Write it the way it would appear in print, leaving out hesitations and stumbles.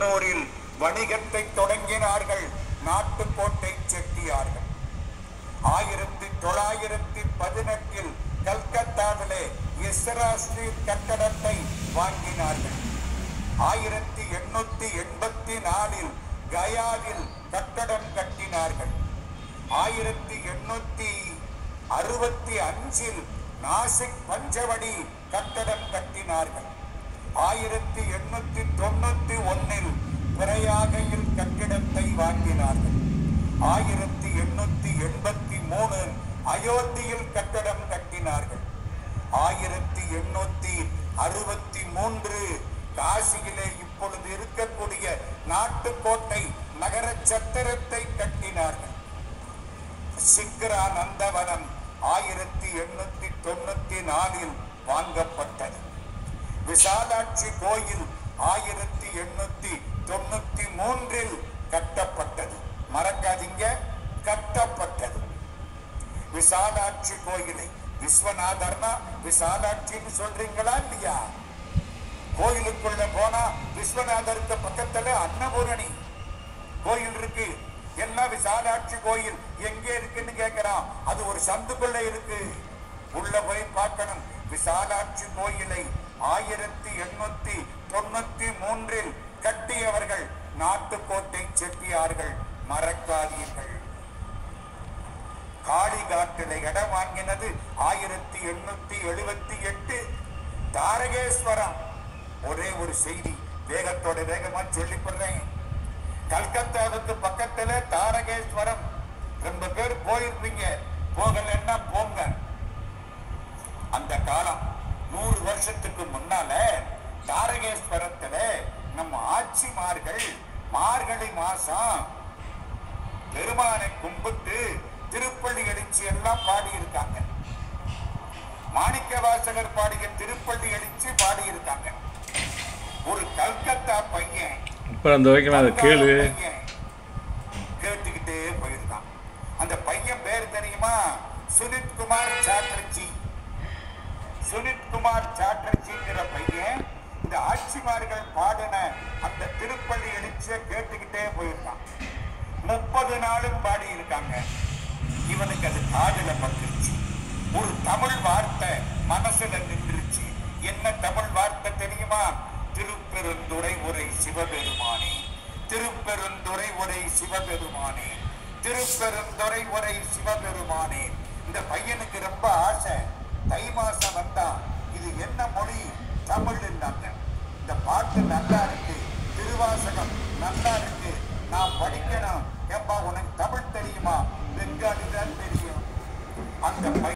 1800 வணிகத்தை தொடங்கினார்கள் Nattukottai செட்டியார்கள். 1918 கல்கத்தாவிலே Ezra street கட்டடத்தை வாங்கினார்கள். 1884 கயாவில் கட்டடம் கட்டினார்கள். 1865 நாசிக் பஞ்சவடி கட்டடம் கட்டினார்கள். 1891 பிரயாகையில் கட்டிடத்தை வாங்கினார்கள். 1883 அயோத்தியில் கட்டடம் கட்டினார்கள். 1863 காசியிலே இப்பொழுது இருக்கக்கூடிய நாட்டுக்கோட்டை நகர சத்திரத்தை கட்டினார்கள். சிக்ரா நந்தவனம் 1894 வாங்கப்பட்டது. விசாலாட்சி கோயில் 1893 கட்டப்பட்டது. மறக்காதீங்க, கட்டப்பட்டது. விசாலாட்சி கோயிலை விஸ்வநாதர்னா விசாலாட்சின்னு சொல்றீங்களா இல்லையா? கோயிலுக்குள்ள போனா விஸ்வநாதருக்கு பக்கத்துல அன்னபூரணி கோயில் இருக்கு. எல்லாம் விசாலாட்சி கோயில் எங்கே இருக்குன்னு கேட்கிறான். அது ஒரு சந்துக்குள்ள இருக்கு, உள்ள போய் பார்க்கணும். விசாலாட்சி கோயிலை 1893 கட்டியவர்கள் நாட்டுக்கோட்டை செட்டியார்கள், மறக்காதீர்கள். காளிகாட்டில இடம் வாங்கினது 1878. தாரகேஸ்வரம் ஒரே ஒரு செய்தி வேகத்தோட வேகமா சொல்லிப்படுறேன். கல்கத்தாவுக்கு பக்கத்துல தாரகேஸ்வரம். ரொம்ப பேர் போயிருப்பீங்க, போகலன்னா போங்க. அந்த காலம் 100 வருஷத்துக்கு முன்னால தாரகேஸ்வரத்துல நம்ம ஆட்சிமார்கள் மார்கழி மாசம் பெருமானை கும்பிட்டு திருப்பள்ளி எழுச்சி எல்லாம் பாடியிருக்காங்க. மாணிக்க வாசகர் பாடிய திருப்பள்ளி எழுச்சி பாடியிருக்காங்க. ஒரு கல்கத்தா பையன் கேட்டுக்கிட்டே போயிருக்கான். அந்த பையன் பேர் தெரியுமா? சுனித் குமார் சாட்டர்ஜி. சுனித் குமார் சாட்டர்ஜிங்கிற பையன் இந்த ஆட்சிமார்கள் பாடின அந்த திருப்பள்ளி எழுச்சியை கேட்டுக்கிட்டே போயிருக்கான். 30 நாளும் பாடி இருக்காங்க. இவனுக்கு அது காதுல பட்டுருச்சு. ஒரு தமிழ் வார்த்தை மனசுல நின்றுச்சு. என்ன தமிழ் வார்த்தை தெரியுமா? திருப்பெருந்துறை உரை சிவபெருமானே, திருப்பெருந்துறை உரை சிவபெருமானே, திருப்பெருந்துறை உரை சிவபெருமானே. இந்த பையனுக்கு ரொம்ப ஆசை. தை மாசம் வந்தா இது என்ன மொழி? தமிழ் இல்லாங்க. இந்த பாட்டு நல்லா இருக்கு, திருவாசகம் நல்லா இருக்கு, நான் படிக்கணும். ஏப்பா உனக்கு தமிழ் தெரியுமா? பெங்காலி தான் தெரியும். அந்த